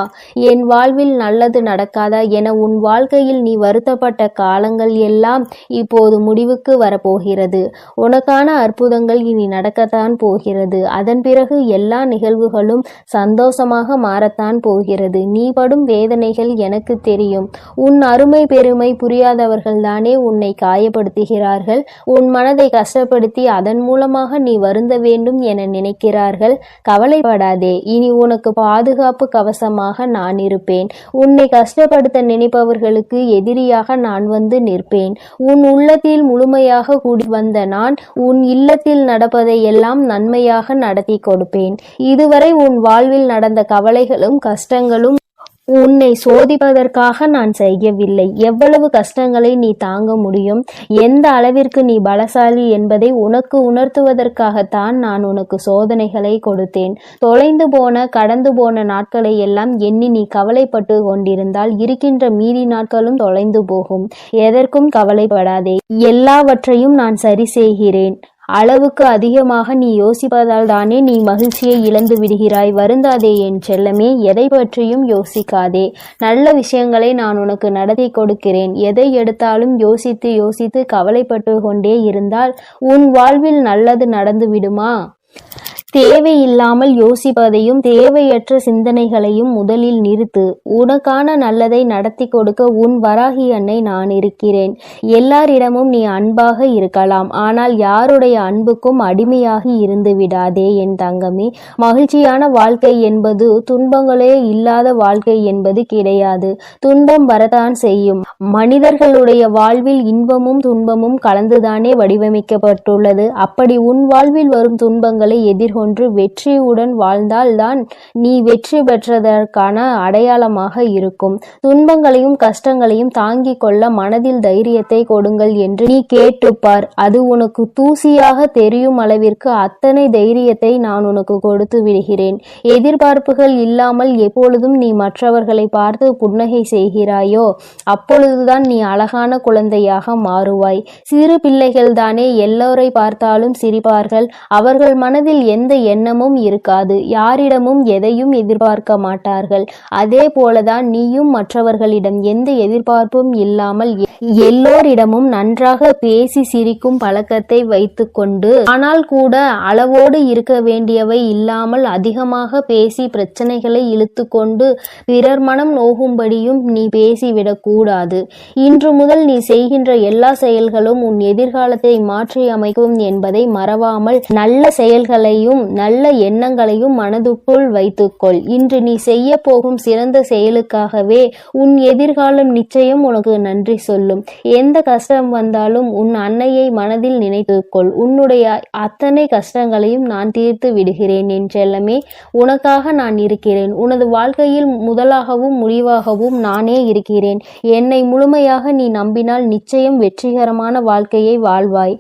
என் வாழ்வில் நல்லது நடக்காதா என உன் வாழ்க்கையில் நீ வருத்தப்பட்ட காலங்கள் எல்லாம் இப்போது முடிவுக்கு வரப்போகிறது. உனக்கான அற்புதங்கள் இனி நடக்கத்தான் போகிறது. அதன் பிறகு எல்லா நிகழ்வுகளும் சந்தோஷமாக மாறத்தான் போகிறது. நீ படும் வேதனைகள் எனக்கு தெரியும். உன் அருமை பெருமை புரியாதவர்கள்தானே உன்னை காயப்படுத்துகிறார்கள். உன் மனதை கஷ்டப்படுத்தி அதன் மூலமாக நீ வருந்த வேண்டும் என நினைக்கிறார்கள். கவலைப்படாதே, இனி உனக்கு பாதுகாப்பு கவசமாக நான் இருப்பேன். உன்னை கஷ்டப்படுத்த நினைப்பவர்களுக்கு எதிரியாக நான் வந்து நிற்பேன். உன் உள்ளத்தில் முழுமையாக கூடி வந்த நான் உன் இல்லத்தில் நடப்பதை எல்லாம் நன்மையாக நடத்தி கொடுப்பேன். இதுவரை உன் வாழ்வில் நடந்த கவலைகளும் கஷ்டங்களும் உன்னை சோதிப்பதற்காக நான் செய்யவில்லை. எவ்வளவு கஷ்டங்களை நீ தாங்க முடியும், எந்த அளவிற்கு நீ பலசாலி என்பதை உனக்கு உணர்த்துவதற்காகத்தான் நான் உனக்கு சோதனைகளை கொடுத்தேன். தொலைந்து போன கடந்து போன நாட்களை எல்லாம் எண்ணி நீ கவலைப்பட்டு கொண்டிருந்தால் இருக்கின்ற மீதி நாட்களும் தொலைந்து போகும். எதற்கும் கவலைப்படாதே, எல்லாவற்றையும் நான் சரி செய்கிறேன். அளவுக்கு அதிகமாக நீ யோசிப்பதால் தானே நீ மகிழ்ச்சியை இழந்து விடுகிறாய். வருந்தாதே என் செல்லமே, எதை பற்றியும் யோசிக்காதே. நல்ல விஷயங்களை நான் உனக்கு நடத்தி கொடுக்கிறேன். எதை எடுத்தாலும் யோசித்து யோசித்து கவலைப்பட்டு கொண்டே இருந்தால் உன் வாழ்வில் நல்லது நடந்து விடுமா? தேவையில்லாமல் யோசிப்பதையும் தேவையற்ற சிந்தனைகளையும் முதலில் நிறுத்து. உனக்கான நல்லதை நடத்தி கொடுக்க உன் வராகி அன்னை நான் இருக்கிறேன். எல்லாரிடமும் நீ அன்பாக இருக்கலாம், ஆனால் யாருடைய அன்புக்கும் அடிமையாகி இருந்து விடாதே என் தங்கமே. மகிழ்ச்சியான வாழ்க்கை என்பது துன்பங்களே இல்லாத வாழ்க்கை என்பது கிடையாது. துன்பம் வரத்தான் செய்யும். மனிதர்களுடைய வாழ்வில் இன்பமும் துன்பமும் கலந்துதானே வடிவமைக்கப்பட்டுள்ளது. அப்படி உன் வாழ்வில் வரும் துன்பங்களை எதிர்கொண்டு வெற்றியுடன் வாழ்ந்தால்தான் நீ வெற்றி பெற்றதற்கான அடையாளமாக இருக்கும். துன்பங்களையும் கஷ்டங்களையும் தாங்கிக் கொள்ள மனதில் தைரியத்தை கொடுங்கள் என்று நீ கேட்டுப்பார். அது உனக்கு தூசியாக தெரியும் அளவிற்கு அத்தனை தைரியத்தை நான் உனக்கு கொடுத்து விடுகிறேன். எதிர்பார்ப்புகள் இல்லாமல் எப்பொழுதும் நீ மற்றவர்களை பார்த்து புன்னகை செய்கிறாயோ அப்பொழுதுதான் நீ அழகான குழந்தையாக மாறுவாய். சிறு பிள்ளைகள் தானே எல்லோரை பார்த்தாலும் சிரிப்பார்கள். அவர்கள் மனதில் எந்த எண்ணமும் இருக்காது. யாரிடமும் எதையும் எதிர்பார்க்க மாட்டார்கள். அதே போலதான் நீயும் மற்றவர்களிடம் எந்த எதிர்பார்ப்பும் இல்லாமல் எல்லோரிடமும் நன்றாக பேசி சிரிக்கும் பழக்கத்தை வைத்துக்கொண்டு, ஆனால் கூட அளவோடு இருக்க வேண்டியவை இல்லாமல் அதிகமாக பேசி பிரச்சனைகளை இழுத்து கொண்டு பிறர் மனம் நோகும்படியும் நீ பேசிவிடக் கூடாது. இன்று முதல் நீ செய்கின்ற எல்லா செயல்களும் உன் எதிர்காலத்தை மாற்றி அமைக்கும் என்பதை மறவாமல் நல்ல செயல்களையும் நல்ல எண்ணங்களையும் மனதுக்குள் வைத்துக்கொள். இன்று நீ செய்ய போகும் சிறந்த செயலுக்காகவே உன் எதிர்காலம் நிச்சயம் உனக்கு நன்றி சொல்லும். எந்த கஷ்டம் வந்தாலும் உன் அன்னையை மனதில் நினைத்துக்கொள். உன்னுடைய அத்தனை கஷ்டங்களையும் நான் தீர்த்து விடுகிறேன் என் செல்லமே. உனக்காக நான் இருக்கிறேன். உனது வாழ்க்கையில் முதலாகவும் முடிவாகவும் நானே இருக்கிறேன். என்னை முழுமையாக நீ நம்பினால் நிச்சயம் வெற்றிகரமான வாழ்க்கையை வாழ்வாய்.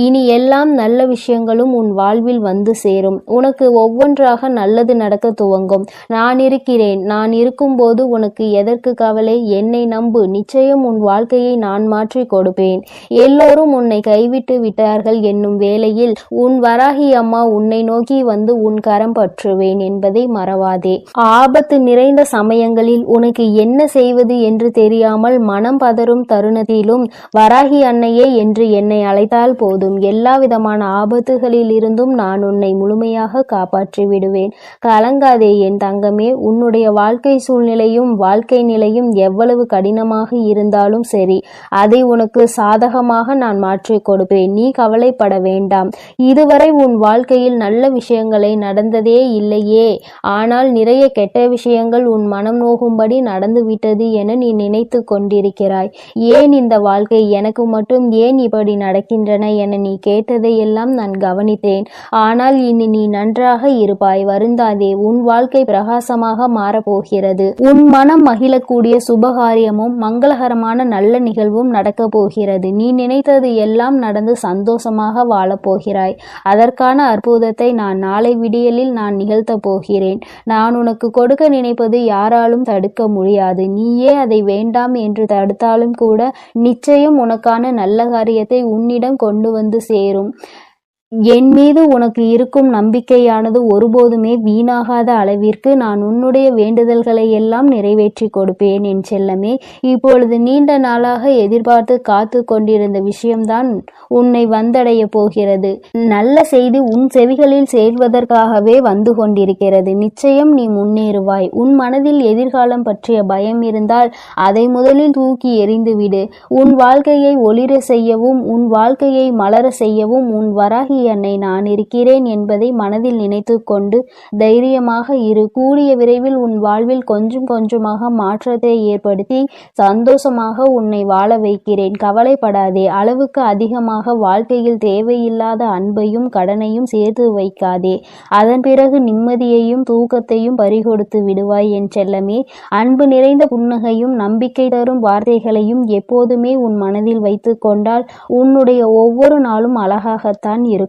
இனி எல்லாம் நல்ல விஷயங்களும் உன் வாழ்வில் வந்து சேரும். உனக்கு ஒவ்வொன்றாக நல்லது நடக்க துவங்கும். நான் இருக்கிறேன். நான் இருக்கும்போது உனக்கு எதற்கு கவலை? என்னை நம்பு. நிச்சயம் உன் வாழ்க்கையை நான் மாற்றி கொடுப்பேன். எல்லோரும் உன்னை கைவிட்டு விட்டார்கள் என்னும் வேளையில் உன் வராகி அம்மா உன்னை நோக்கி வந்து உன் கரம் பற்றுவேன் என்பதை மறவாதே. ஆபத்து நிறைந்த சமயங்களில் உனக்கு என்ன செய்வது என்று தெரியாமல் மனம் பதறும் தருணத்திலும் வராகி அன்னையே என்று என்னை அழைத்தால் போதும். எல்லா விதமான ஆபத்துகளில் இருந்தும் நான் உன்னை முழுமையாக காப்பாற்றி விடுவேன். கலங்காதே என் தங்கமே. உன்னுடைய வாழ்க்கை சூழ்நிலையும் வாழ்க்கை நிலையும் எவ்வளவு கடினமாக இருந்தாலும் சரி, அதை உனக்கு சாதகமாக நான் மாற்றிக் கொடுப்பேன். நீ கவலைப்பட வேண்டாம். இதுவரை உன் வாழ்க்கையில் நல்ல விஷயங்களை நடந்ததே இல்லையே, ஆனால் நிறைய கெட்ட விஷயங்கள் உன் மனம் நோகும்படி நடந்துவிட்டது என நீ நினைத்து கொண்டிருக்கிறாய். ஏன் இந்த வாழ்க்கை எனக்கு மட்டும் ஏன் இப்படி நடக்கின்றன என நீ கேட்டதையெல்லாம் நான் கவனித்தேன். ஆனால் இனி நீ நன்றாக இருப்பாய். வருந்தாதே. உன் வாழ்க்கை பிரகாசமாக மாறப்போகிறது. உன் மனம் மகிழக்கூடிய சுபகாரியமும் மங்களகரமான நல்ல நிகழ்வும் நடக்க போகிறது. நீ நினைத்தது எல்லாம் நடந்து சந்தோஷமாக வாழப்போகிறாய். அதற்கான அற்புதத்தை நான் நாளை விடியலில் நான் நிகழ்த்த போகிறேன். நான் உனக்கு கொடுக்க நினைப்பது யாராலும் தடுக்க முடியாது. நீயே அதை வேண்டாம் என்று தடுத்தாலும் கூட நிச்சயம் உனக்கான நல்ல காரியத்தை உன்னிடம் கொண்டு வந்து சேரும். என் மீது உனக்கு இருக்கும் நம்பிக்கையானது ஒருபோதுமே வீணாகாத அளவிற்கு நான் உன்னுடைய வேண்டுதல்களை எல்லாம் நிறைவேற்றி கொடுப்பேன் என் செல்லமே. இப்பொழுது நீண்ட நாளாக எதிர்பார்த்து காத்து கொண்டிருந்த விஷயம்தான் உன்னை வந்தடைய போகிறது. நல்ல செய்தி உன் செவிகளில் சேர்வதற்காகவே வந்து கொண்டிருக்கிறது. நிச்சயம் நீ முன்னேறுவாய். உன் மனதில் எதிர்காலம் பற்றிய பயம் இருந்தால் அதை முதலில் தூக்கி எறிந்துவிடு. உன் வாழ்க்கையை ஒளிர செய்யவும் உன் வாழ்க்கையை மலர செய்யவும் உன் வராகி என்னை நான் இருக்கிறேன் என்பதை மனதில் நினைத்து கொண்டு தைரியமாக இரு. கூடிய விரைவில் உன் வாழ்வில் கொஞ்சம் கொஞ்சமாக மாற்றத்தை ஏற்படுத்தி சந்தோஷமாக உன்னை வாழ வைக்கிறேன். கவலைப்படாதே. அளவுக்கு அதிகமாக வாழ்க்கையில் தேவையில்லாத அன்பையும் கடனையும் சேர்த்து வைக்காதே. அதன் பிறகு நிம்மதியையும் தூக்கத்தையும் பறிகொடுத்து விடுவாய் என் செல்லமே. அன்பு நிறைந்த புன்னகையும் நம்பிக்கை தரும் வார்த்தைகளையும் எப்போதுமே உன் மனதில் வைத்து கொண்டால் உன்னுடைய ஒவ்வொரு நாளும் அழகாகத்தான் இருக்கும்.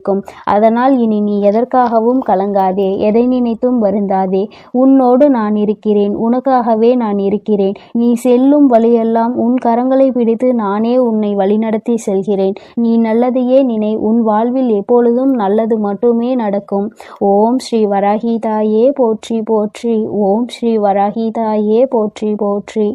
அதனால் இனி நீ எதற்காகவும் கலங்காதே. எதை நினைத்தும் வருந்தாதே. உன்னோடு நான் இருக்கிறேன். உனக்காகவே நான் இருக்கிறேன். நீ செல்லும் வழியெல்லாம் உன் கரங்களை பிடித்து நானே உன்னை வழிநடத்தி செல்கிறேன். நீ நல்லதையே நினை. உன் வாழ்வில் எப்பொழுதும் நல்லது மட்டுமே நடக்கும். ஓம் ஸ்ரீ வராகி தாயே போற்றி போற்றி. ஓம் ஸ்ரீ வராகி தாயே போற்றி போற்றி.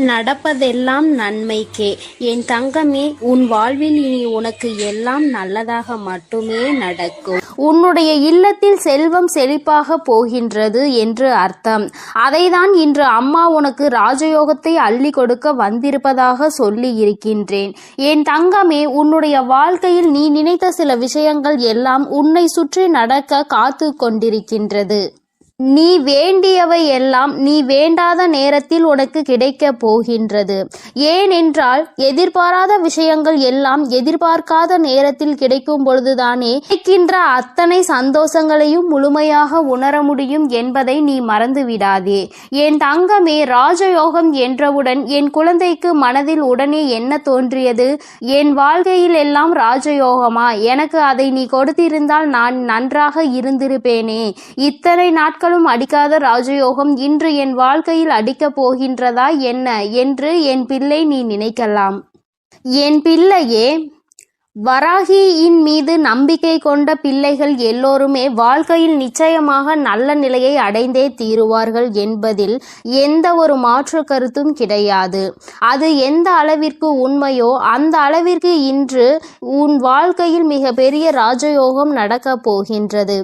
நடப்பதெல்லாம் நன்மைக்கே. என் தங்கமே, உன் வாழ்வில் இனி உனக்கு எல்லாம் நல்லதாக மட்டுமே நடக்கும். உன்னுடைய இல்லத்தில் செல்வம் செழிப்பாக போகின்றது என்று அர்த்தம். அதைதான் இன்று அம்மா உனக்கு ராஜயோகத்தை அள்ளி கொடுக்க வந்திருப்பதாக சொல்லி இருக்கின்றேன். என் தங்கமே, உன்னுடைய வாழ்க்கையில் நீ நினைத்த சில விஷயங்கள் எல்லாம் உன்னை சுற்றி நடக்க காத்து கொண்டிருக்கின்றது. நீ வேண்டியவை எல்லாம் நீ வேண்டாத நேரத்தில் உனக்கு கிடைக்க போகின்றது. ஏனென்றால் எதிர்பாராத விஷயங்கள் எல்லாம் எதிர்பார்க்காத நேரத்தில் கிடைக்கும் பொழுதுதானே கிடைக்கின்ற அத்தனை சந்தோஷங்களையும் முழுமையாக உணர முடியும் என்பதை நீ மறந்து விடாதே. என் தங்கமே, ராஜயோகம் என்றவுடன் என் குழந்தைக்கு மனதில் உடனே என்ன தோன்றியது? என் வாழ்க்கையில் எல்லாம் ராஜயோகமா? எனக்கு அதை நீ கொடுத்திருந்தால் நான் நன்றாக இருந்திருப்பேனே. இத்தனை நாட்கள் அடிக்காத ராஜயோகம் இன்று என் வாழ்க்கையில் அடிக்கப் போகின்றதா என்ன என்று என் பிள்ளை நீ நினைக்கலாம். என் பிள்ளையே, வராகியின் மீது நம்பிக்கை கொண்ட பிள்ளைகள் எல்லோருமே வாழ்க்கையில் நிச்சயமாக நல்ல நிலையை அடைந்தே தீருவார்கள் என்பதில் எந்த ஒரு மாற்று கருத்தும் கிடையாது. அது எந்த அளவிற்கு உண்மையோ அந்த அளவிற்கு இன்று உன் வாழ்க்கையில் மிக பெரிய ராஜயோகம் நடக்க போகின்றது.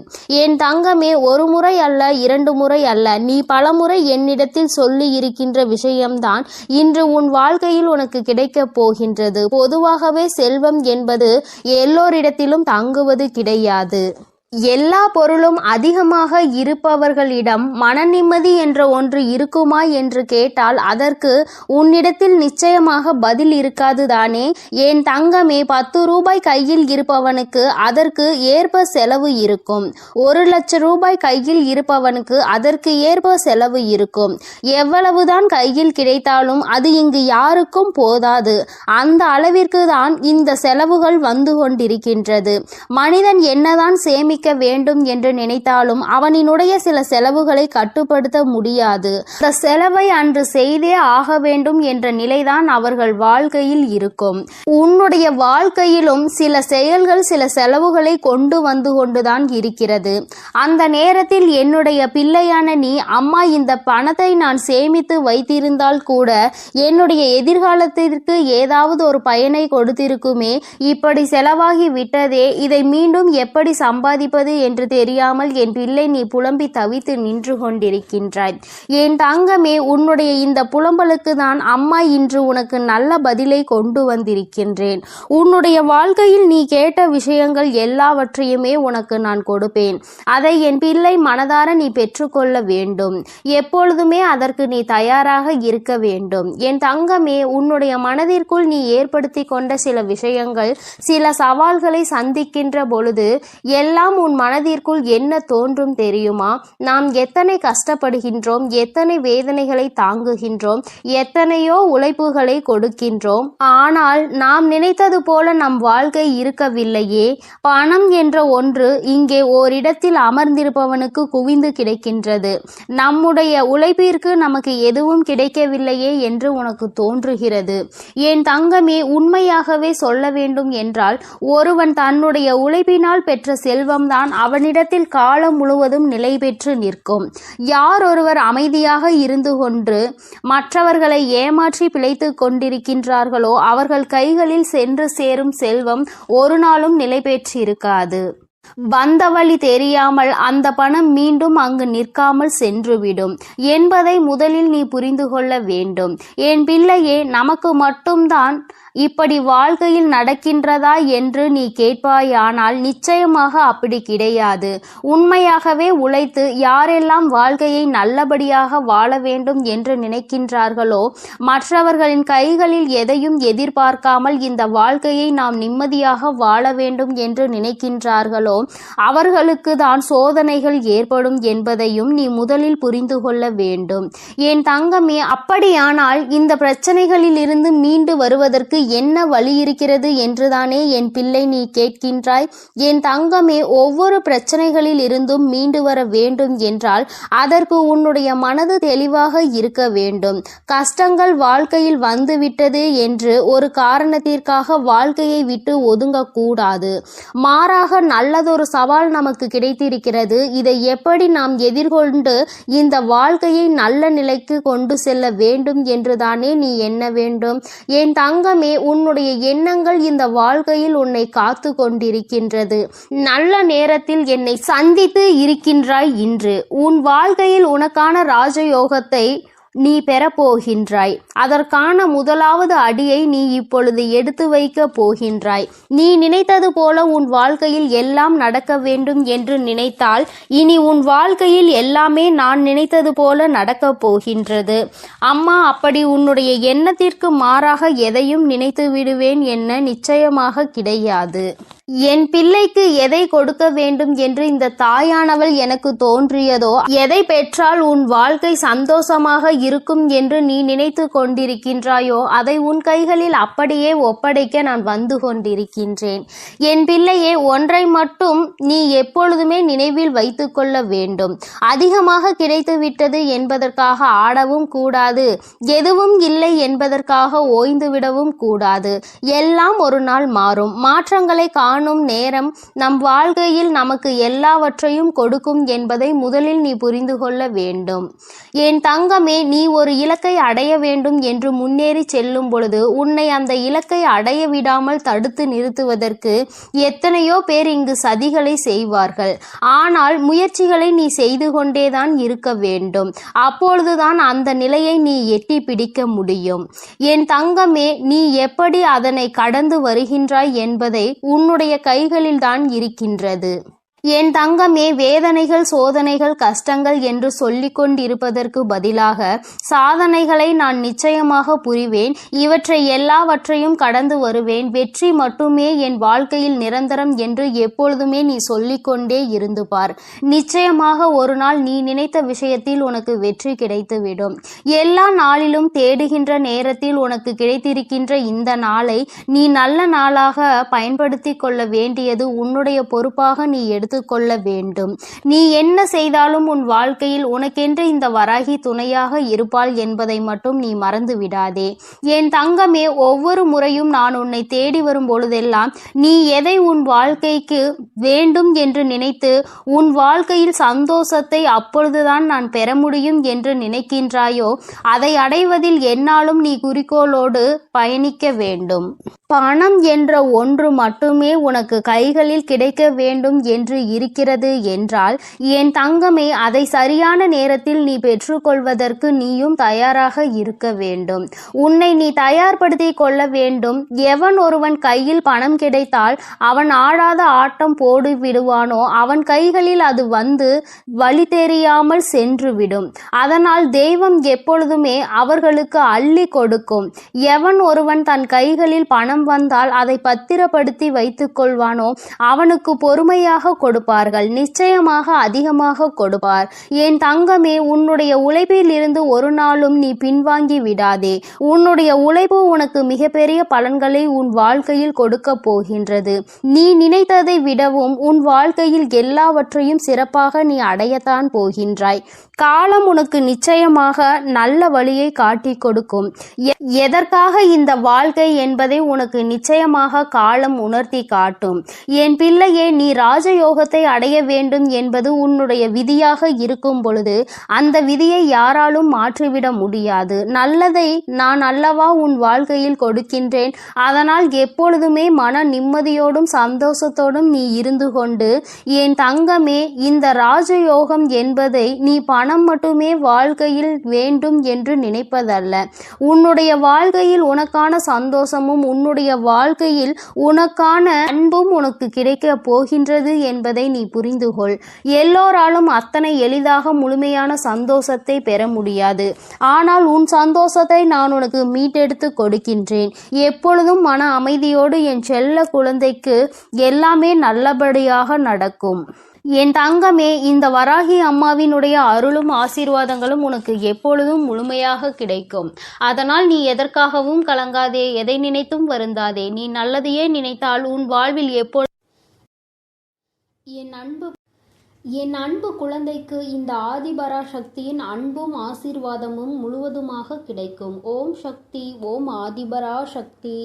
என் தங்கமே, ஒரு முறை அல்ல, 2 முறை அல்ல, நீ பல முறை என்னிடத்தில் சொல்லி இருக்கின்ற விஷயம்தான் இன்று உன் வாழ்க்கையில் உனக்கு கிடைக்கப் போகின்றது. பொதுவாகவே செல்வம் என்பது எல்லோரிடத்திலும் தங்குவது கிடையாது. எல்லா பொருளும் அதிகமாக இருப்பவர்களிடம் மன நிம்மதி என்ற ஒன்று இருக்குமா என்று கேட்டால் அதற்கு உன்னிடத்தில் நிச்சயமாக பதில் இருக்காது தானே. என் தங்கமே, 10 ரூபாய் கையில் இருப்பவனுக்கு அதற்கு ஏற்ப செலவு இருக்கும். 1 லட்சம் ரூபாய் கையில் இருப்பவனுக்கு அதற்கு ஏற்ப செலவு இருக்கும். எவ்வளவுதான் கையில் கிடைத்தாலும் அது இங்கு யாருக்கும் போதாது. அந்த அளவிற்கு தான் இந்த செலவுகள் வந்து கொண்டிருக்கின்றது. மனிதன் என்னதான் சேமிக்க வேண்டும் என்று நினைத்தாலும் அவனினுடைய சில செலவுகளை கட்டுப்படுத்த முடியாது. அந்த செலவை அன்று செய்தே ஆக வேண்டும் என்ற நிலைதான் அவர்கள் வாழ்க்கையில் இருக்கும். உன்னுடைய வாழ்க்கையிலும் சில செயல்கள் சில செலவுகளை கொண்டு வந்து கொண்டுதான் இருக்கிறது. அந்த நேரத்தில் என்னுடைய பிள்ளையான நீ, அம்மா இந்த பணத்தை நான் சேமித்து வைத்திருந்தால் கூட என்னுடைய எதிர்காலத்திற்கு ஏதாவது ஒரு பயனை கொடுத்திருக்குமே, இப்படி செலவாகி விட்டதே, இதை மீண்டும் எப்படி சம்பாதிப்பது என்று தெரியாமல் என் பிள்ளை நீ புலம்பி தவித்து நின்று கொண்டிருக்கின்றாய். என் தங்கமே, உன்னுடைய இந்த புலம்பலுக்கு தான் அம்மா இன்று உனக்கு நல்ல பதிலை கொண்டு வந்திருக்கின்றேன். உன்னுடைய வாழ்க்கையில் நீ கேட்ட விஷயங்கள் எல்லாவற்றையுமே உனக்கு நான் கொடுப்பேன். அதை என் பிள்ளை மனதார நீ பெற்றுக்கொள்ள வேண்டும். எப்பொழுதுமே அதற்கு நீ தயாராக இருக்க வேண்டும். என் தங்கமே, உன்னுடைய மனதிற்குள் நீ ஏற்படுத்தி கொண்ட சில விஷயங்கள், சில சவால்களை சந்திக்கின்ற பொழுது எல்லாம் அப்போதெல்லாம் உன் மனதிற்குள் என்ன தோன்றும் தெரியுமா? நாம் எத்தனை கஷ்டப்படுகின்றோம், எத்தனை வேதனைகளை தாங்குகின்றோம், எத்தனையோ உழைப்புகளை கொடுக்கின்றோம். ஆனால் நாம் நினைத்தது போல நம் வாழ்க்கை இருக்கவில்லையே. பணம் என்ற ஒன்று இங்கே ஓரிடத்தில் அமர்ந்திருப்பவனுக்கு குவிந்து கிடைக்கின்றது. நம்முடைய உழைப்பிற்கு நமக்கு எதுவும் கிடைக்கவில்லையே என்று உனக்கு தோன்றுகிறது. என் தங்கமே, உண்மையாகவே சொல்ல வேண்டும் என்றால் ஒருவன் தன்னுடைய உழைப்பினால் பெற்ற செல்வம்தான் அவனிடத்தில் காலம் முழுவதும் நிலை பெற்று நிற்கும். யார் ஒருவர் அமைதியாக இருந்து கொண்டு மற்றவர்களை ஏமாற்றி பிழைத்து கொண்டிருக்கின்றார்களோ அவர்கள் கைகளில் சென்று சேரும் செல்வம் ஒரு நாளும் நிலை பெற்றிருக்காது. வந்த வழி தெரியாமல் அந்த பணம் மீண்டும் அங்கு நிற்காமல் சென்றுவிடும் என்பதை முதலில் நீ புரிந்து கொள்ள வேண்டும். என் பிள்ளையே, நமக்கு மட்டும்தான் இப்படி வாழ்க்கையில் நடக்கின்றதா என்று நீ கேட்பாயானால் நிச்சயமாக அப்படி கிடையாது. உண்மையாகவே உழைத்து யாரெல்லாம் வாழ்க்கையை நல்லபடியாக வாழ வேண்டும் என்று நினைக்கின்றார்களோ, மற்றவர்களின் கைகளில் எதையும் எதிர்பார்க்காமல் இந்த வாழ்க்கையை நாம் நிம்மதியாக வாழ வேண்டும் என்று நினைக்கின்றார்களோ அவர்களுக்கு தான் சோதனைகள் ஏற்படும் என்பதையும் நீ முதலில் புரிந்து கொள்ள வேண்டும். என் தங்கமே, அப்படியானால் இந்த பிரச்சனைகளில் இருந்து மீண்டு வருவதற்கு என்ன வழி இருக்கிறது என்றுதானே என் பிள்ளை நீ கேட்கின்றாய்? என் தங்கமே, ஒவ்வொரு பிரச்சனைகளில் இருந்தும் மீண்டு வர வேண்டும் என்றால் அதற்கு உன்னுடைய மனது தெளிவாக இருக்க வேண்டும். கஷ்டங்கள் வாழ்க்கையில் வந்துவிட்டது என்று ஒரு காரணத்திற்காக வாழ்க்கையை விட்டு ஒதுங்கக்கூடாது. மாறாக நல்லதொரு சவால் நமக்கு கிடைத்திருக்கிறது. இதை எப்படி நாம் எதிர்கொண்டு இந்த வாழ்க்கையை நல்ல நிலைக்கு கொண்டு செல்ல வேண்டும் என்றுதானே நீ எண்ண வேண்டும். என் தங்கமே, உன்னுடைய எண்ணங்கள் இந்த வாழ்க்கையில் உன்னை காத்து கொண்டிருக்கின்றது. நல்ல நேரத்தில் என்னை சந்தித்து இருக்கின்றாய். இன்று உன் வாழ்க்கையில் உனக்கான ராஜயோகத்தை நீ பெறப்போகின்றாய். அதற்கான முதலாவது அடியை நீ இப்பொழுது எடுத்து வைக்க போகின்றாய். நீ நினைத்தது போல உன் வாழ்க்கையில் எல்லாம் நடக்க வேண்டும் என்று நினைத்தால் இனி உன் வாழ்க்கையில் எல்லாமே நான் நினைத்தது போல நடக்கப் போகின்றது. அம்மா அப்படி உன்னுடைய எண்ணத்திற்கு மாறாக எதையும் நினைத்து விடுவேன் என்ன நிச்சயமாக கிடையாது. என் பிள்ளைக்கு எதை கொடுக்க வேண்டும் என்று இந்த தாயானவள் எனக்கு தோன்றியதோ, எதை பெற்றால் உன் வாழ்க்கை சந்தோஷமாக இருக்கும் என்று நீ நினைத்து கொண்டிருக்கின்றாயோ அதை உன் கைகளில் அப்படியே ஒப்படைக்க நான் வந்து கொண்டிருக்கின்றேன். என் பிள்ளையே, ஒன்றை மட்டும் நீ எப்பொழுதுமே நினைவில் வைத்து கொள்ள வேண்டும். அதிகமாக கிடைத்து விட்டது என்பதற்காக ஆடவும் கூடாது, எதுவும் இல்லை என்பதற்காக ஓய்ந்து விடவும் கூடாது. எல்லாம் ஒரு நாள் மாறும். மாற்றங்களை காணும் நேரம் நம் வாழ்க்கையில் நமக்கு எல்லாவற்றையும் கொடுக்கும் என்பதை முதலில் நீ புரிந்து கொள்ள வேண்டும். என் தங்கமே, நீ ஒரு இலக்கை அடைய வேண்டும் என்று முன்னேறி செல்லும் பொழுது உன்னை அந்த இலக்கை அடைய விடாமல் தடுத்து நிறுத்துவதற்கு எத்தனையோ பேர் இங்கு சதிகளை செய்வார்கள். ஆனால் முயற்சிகளை நீ செய்து கொண்டேதான் இருக்க வேண்டும். அப்பொழுதுதான் அந்த நிலையை நீ எட்டி பிடிக்க முடியும். என் தங்கமே, நீ எப்படி அதனை கடந்து வருகின்றாய் என்பதை உன்னுடைய கைகளில் தான் இருக்கின்றது. என் தங்கமே, வேதனைகள், சோதனைகள், கஷ்டங்கள் என்று சொல்லிக் கொண்டிருப்பதற்கு பதிலாக சாதனைகளை நான் நிச்சயமாக புரிவேன். இவற்றை எல்லாவற்றையும் கடந்து வருவேன். வெற்றி மட்டுமே என் வாழ்க்கையில் நிரந்தரம் என்று எப்பொழுதுமே நீ சொல்லிக்கொண்டே இருந்து பார். நிச்சயமாக ஒரு நாள் நீ நினைத்த விஷயத்தில் உனக்கு வெற்றி கிடைத்துவிடும். எல்லா நாளிலும் தேடுகின்ற நேரத்தில் உனக்கு கிடைத்திருக்கின்ற இந்த நாளை நீ நல்ல நாளாக பயன்படுத்தி கொள்ள வேண்டியது உன்னுடைய பொறுப்பாக நீ எடுத்து கொள்ள வேண்டும். நீ என்ன செய்தாலும் உன் வாழ்க்கையில் உனக்கென்று இந்த வராகி துணையாக இருப்பாள் என்பதை மட்டும் நீ மறந்து விடாதே. என் தங்கமே, ஒவ்வொரு முறையும் நான் உன்னை தேடி வரும் பொழுதெல்லாம் நீ எதை உன் வாழ்க்கைக்கு வேண்டும் என்று நினைத்து உன் வாழ்க்கையில் சந்தோஷத்தை அப்பொழுதுதான் நான் பெற முடியும் என்று நினைக்கின்றாயோ அதை அடைவதில் என்னாலும் நீ குறிக்கோளோடு பயணிக்க வேண்டும். பணம் என்ற ஒன்று மட்டுமே உனக்கு கைகளில் கிடைக்க வேண்டும் என்று இருக்கிறது என்றால் என் தங்கமே, அதை சரியான நேரத்தில் நீ பெற்றுக்கொள்வதற்கு நீயும் தயாராக இருக்க வேண்டும். உன்னை நீ தயார்படுத்தி கொள்ள வேண்டும். எவன் ஒருவன் கையில் பணம் கிடைத்தால் அவன் ஆடாத ஆட்டம் போடு விடுவானோ அவன் கைகளில் அது வந்து வழி தெரியாமல் சென்றுவிடும். அதனால் தெய்வம் எப்பொழுதுமே அவர்களுக்கு அள்ளி கொடுக்கும். எவன் ஒருவன் தன் கைகளில் பணம் வந்தால் அதை பத்திரப்படுத்தி வைத்துக் கொள்வானோ அவனுக்கு பொறுமையாக கொடுப்பார்கள், நிச்சயமாக அதிகமாக கொடுப்பார். என் தங்கமே, உன்னுடைய உழைப்பில் இருந்து ஒரு நாளும் நீ பின்வாங்கி விடாதே. உன்னுடைய உழைப்பு உனக்கு மிகப்பெரிய பலன்களை உன் வாழ்க்கையில் கொடுக்க போகின்றது. நீ நினைத்ததை விடவும் உன் வாழ்க்கையில் எல்லாவற்றையும் சிறப்பாக நீ அடையத்தான் போகின்றாய். காலம் உனக்கு நிச்சயமாக நல்ல வழியை காட்டி கொடுக்கும். எதற்காக இந்த வாழ்க்கை என்பதை உனக்கு நிச்சயமாக காலம் உணர்த்தி காட்டும். என் பிள்ளையே, நீ ராஜயோகத்தை அடைய வேண்டும் என்பது உன்னுடைய விதியாக இருக்கும் பொழுது அந்த விதியை யாராலும் மாற்றிவிட முடியாது. நல்லதை நான் அல்லவா உன் வாழ்க்கையில் கொடுக்கின்றேன். அதனால் எப்பொழுதுமே மன நிம்மதியோடும் சந்தோஷத்தோடும் நீ இருந்து கொண்டு, என் தங்கமே, இந்த ராஜயோகம் என்பதை நீ பணம் மட்டுமே வாழ்க்கையில் வேண்டும் என்று நினைப்பதல்ல. உன்னுடைய வாழ்க்கையில் உனக்கான சந்தோஷமும் உன்னுடைய வாழ்க்கையில் உனக்கான அன்பும் உனக்கு கிடைக்க போகின்றது என்பதை நீ புரிந்து கொள். எல்லோராலும் அத்தனை எளிதாக முழுமையான சந்தோஷத்தை பெற முடியாது. ஆனால் உன் சந்தோஷத்தை நான் உனக்கு மீட்டெடுத்து கொடுக்கின்றேன். எப்பொழுதும் மன அமைதியோடு என் செல்ல குழந்தைக்கு எல்லாமே நல்லபடியாக நடக்கும். என் தங்கமே, இந்த வராகி அம்மாவினுடைய அருளும் ஆசீர்வாதங்களும் உனக்கு எப்பொழுதும் முழுமையாக கிடைக்கும். அதனால் நீ எதற்காகவும் கலங்காதே, எதை நினைத்தும் வருந்தாதே. நீ நல்லதையே நினைத்தால் உன் வாழ்வில் என் அன்பு குழந்தைக்கு இந்த ஆதிபராசக்தியின் அன்பும் ஆசீர்வாதமும் முழுவதுமாக கிடைக்கும். ஓம் சக்தி, ஓம் ஆதிபராசக்தி.